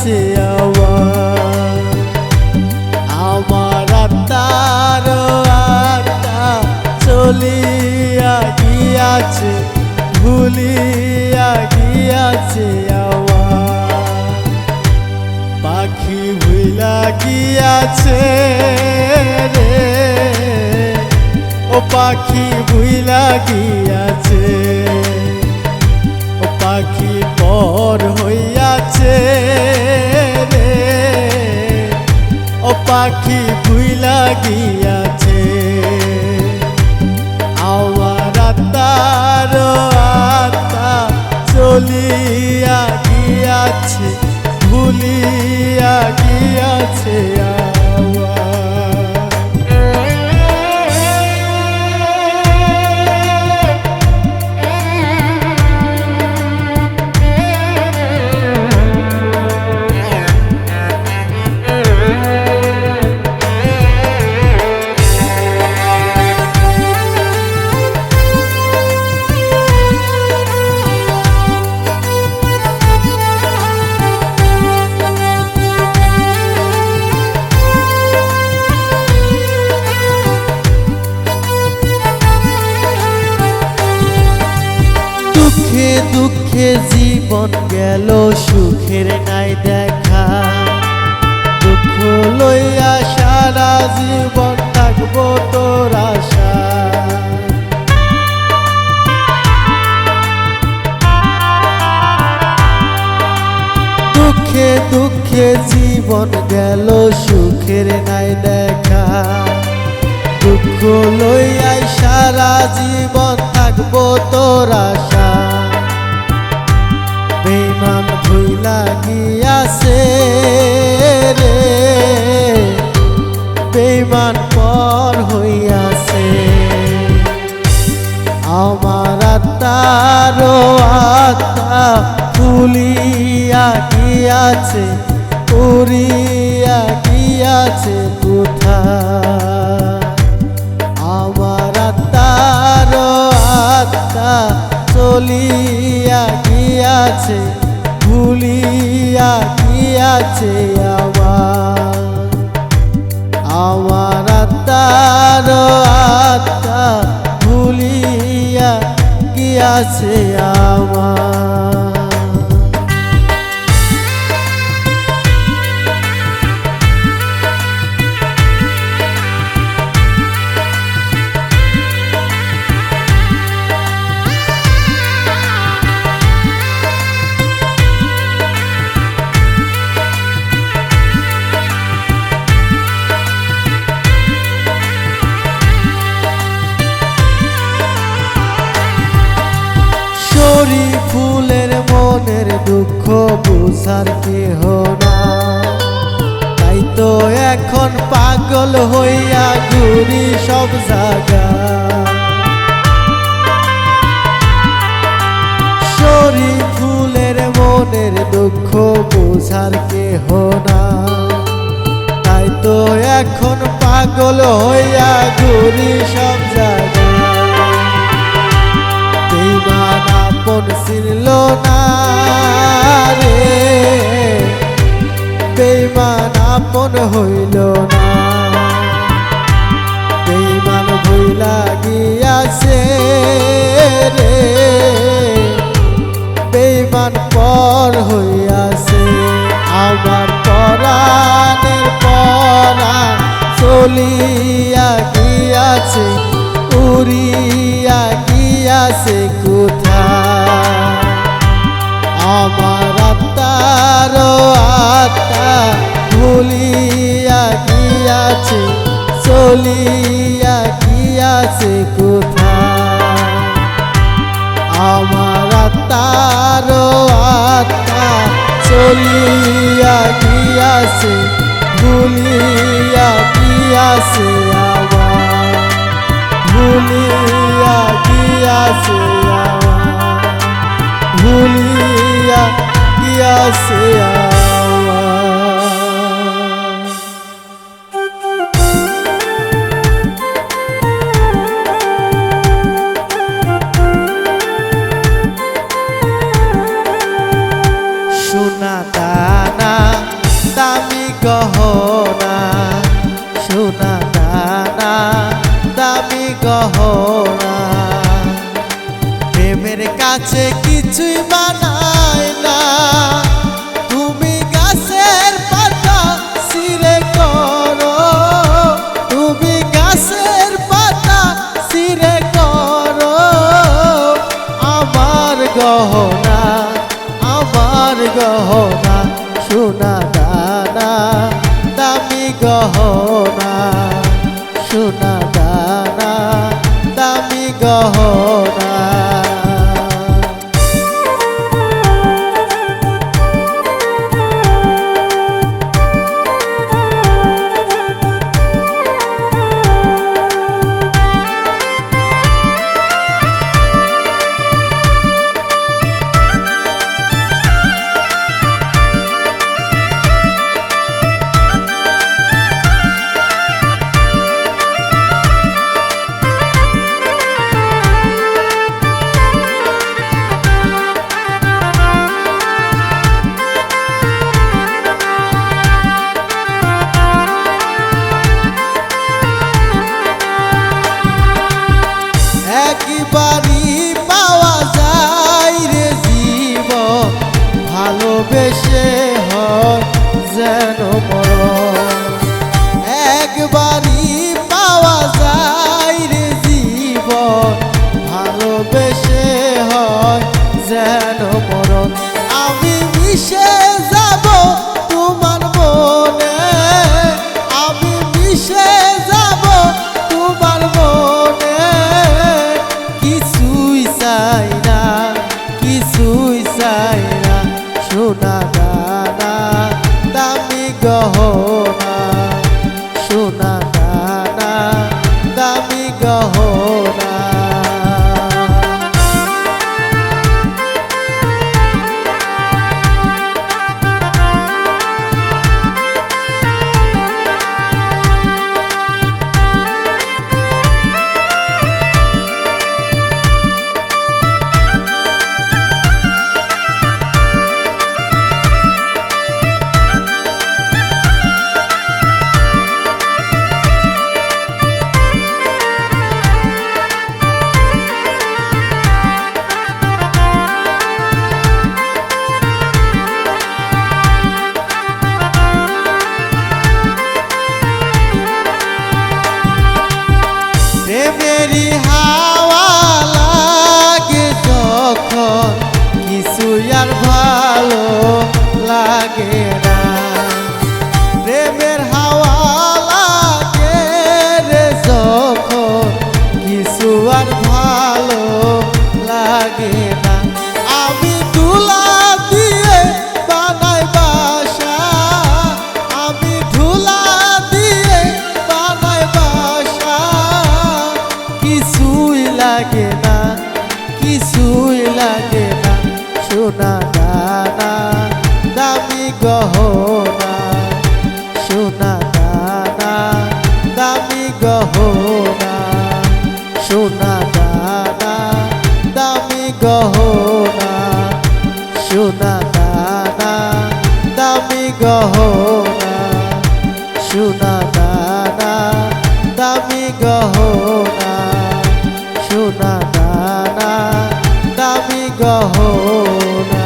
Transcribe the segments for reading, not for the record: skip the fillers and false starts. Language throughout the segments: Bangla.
গিয়াছে আমার আত্মার আত্মা চলিয়া গিয়াছে ভুলিয়া গিয়াছে পাখি ভুলা গিয়াছে রে ও পাখি ভুলা গিয়াছে ও পাখি পর হইয়াছে রে ও পাখি ভুলা গিয়াছে আমার আত্মার আত্মা চলিয়া গিয়াছে ভুলিয়া গিয়াছে দুঃখে দুঃখে জীবন গেল সুখের নাই দেখা দুঃখ লইয়া সারা জীবন থাকবো তোর আশা দুঃখে দুঃখে জীবন গেল সুখের নাই দেখা দুঃখ লইয়া সারা জীবন থাকবো তোর আশা বেঈমান ভুইলা গিয়াছে রে বেঈমান পর হইয়াছে আমার আত্মার আত্মা ভুলিয়া গিয়াছে উড়িয়া গিয়াছে কোথায় আমার আত্মার আত্মা চলিয়া গিয়াছে ভুলিয়া গিয়াছে আমার আত্মার আত্মা ভুলিয়া গিয়াছে আমার ফুলের মনের দুঃখ বুঝার কেহ না তাই তো এখন পাগল হইয়া ঘুরি সব জায়গা শরী ফুলের মনের দুঃখ বুঝার কেহ না তাই তো এখন পাগল হইয়া ঘুরি সব জায়গা বেঈমান আপন চিনল না রে বেঈমান আপন হইল না বেঈমান ভুইলা গিয়াছে রে বেঈমান পর হইয়াছে আমার পরাণের পরাণ চলিয়া গিয়াছে উড়িয়া গিয়াছে কোথায় আমার আত্মার আত্মা ভুলিয়া গিয়াছে চলিয়া গিয়াছে কোথায় আমার আত্মার আত্মা চলিয়া গিয়াছে ভুলিয়া গিয়াছে ভুলিয়া গিয়াছে ভুলিয়া গিয়াছে সোনা দানা গহনা, আমার গহনা, সোনা দানা দামি গহনা, সোনা দানা দামি গহনা। একবারই পাওয়া যায় রে জীবন, ভালোবেসে হয় যেন মরণ। একবারই পাওয়া যায় রে জীবন, ভালোবেসে হয় যেন মরণ। আমি মিশে যাব তোমার মনে, আমি মিশে যাব তোমার মনে, কিছুই চাই না, কিছুই চাই না, সোনা দানা দামি গহনা, সোনা দানা দামি গহনা। প্রেমেরই হাওয়া লাগে যখন, কিছু আর ভালো লাগে না। প্রেমের হাওয়া লাগে রে যখন, কিছু আর ভালো লাগে না। আমি ধুলা দিয়ে বানাই বাসা, আমি ধুলা দিয়ে বানাই বাসা, কিছুই লাগে না, কিছুই লাগে না, সোনা দানা দামি গহনা, সোনা দানা দামি গহনা, সোনা দানা দামি গহনা, সোনা দানা দামি গহনা, সোনা দানা দামি গহনা, সোনা দানা দামি গহনা।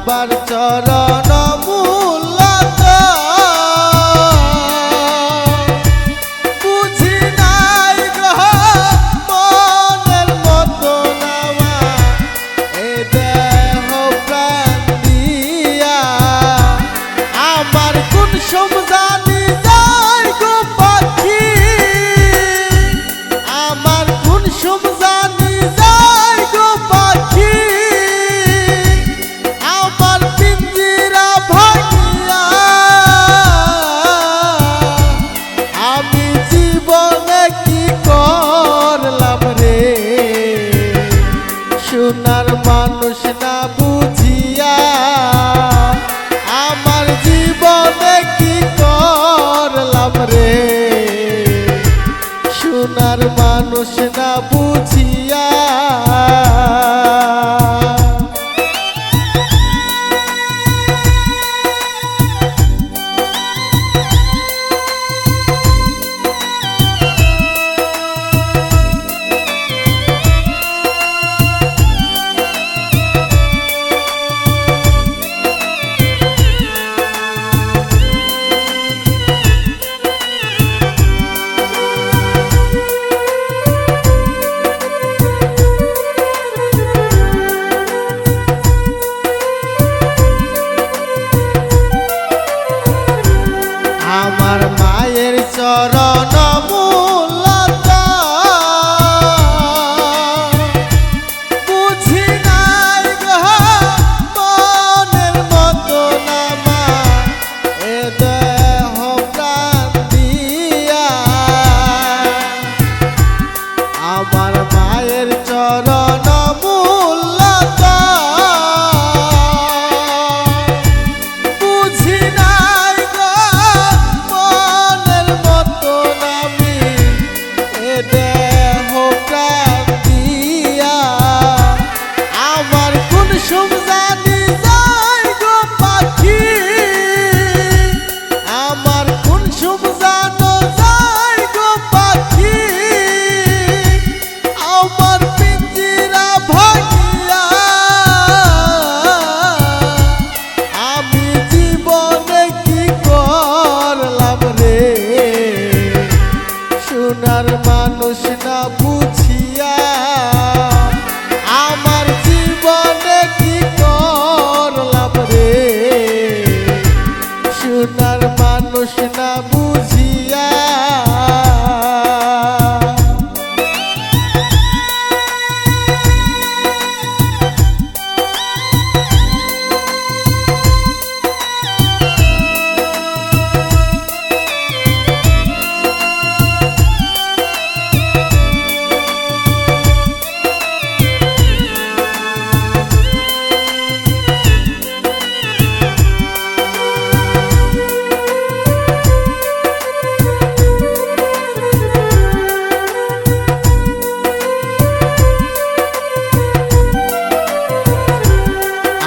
বাবার চরণ মূলত বুঝি নাই গো মনের মতো নামা এ দেহ প্রাণ দিয়া আমার কোন সমজানি যায় গো পাখি আমার কোন সমজানি যায় গো পাখি আমার পিঞ্জিরা ভাঙিয়া আমি জীবনে কি করলাম রে সোনার মানুষ না বুঝিয়া আমার জীবনে কি করলাম রে সোনার মানুষ না বুঝিয়া আমার মায়ের চরণ মূলত বুঝি নাই গো মনের মতো নামা এ দেহ প্রাণ দিয়া আমার মায়ের চরণ মূলত বুঝি নাই গো মনের মতো নামি এ দেহ প্রাণ দিয়া আমার কোন সমজানি যায় গো পাখি আমার কোন সমজানো যায় গো পাখি আমার পিঞ্জিরা ভাঙিয়া আমি জীবনে কি করলাম রে সোনার মানুষ না বুঝিয়া আমার জীবনে কি করলাম রে সোনার মানুষ না বুঝিয়া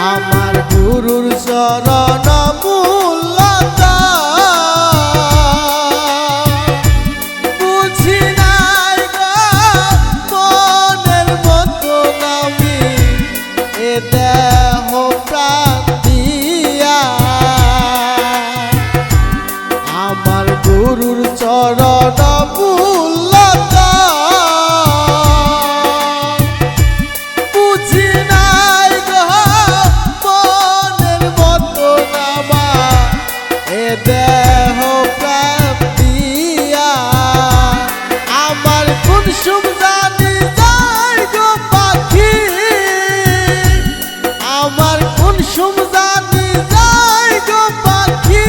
আমার গুরুর চরণ মূলত বুঝি নাই গো মনের মতো নামি এ দেহ প্রাণ দিয়া আমার গুরুর চরণ মূলত বুঝি নাই গো মনের মতো নামা এ দেহ প্রাণ দিয়া আমার কোন সমজানি যায় গো পাখি আমার কোন সমজানি যায় গো পাখি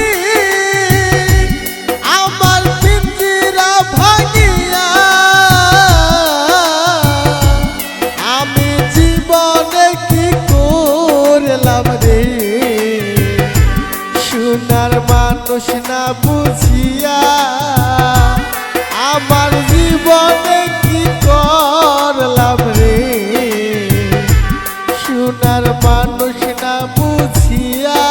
আমার পিঞ্জিরা ভাঙিয়া আমি জীবনে কি করলাম রে সোনার মানুষ না বুঝিয়া আমার জীবনে কি করলাম রে সোনার মানুষ না বুঝিয়া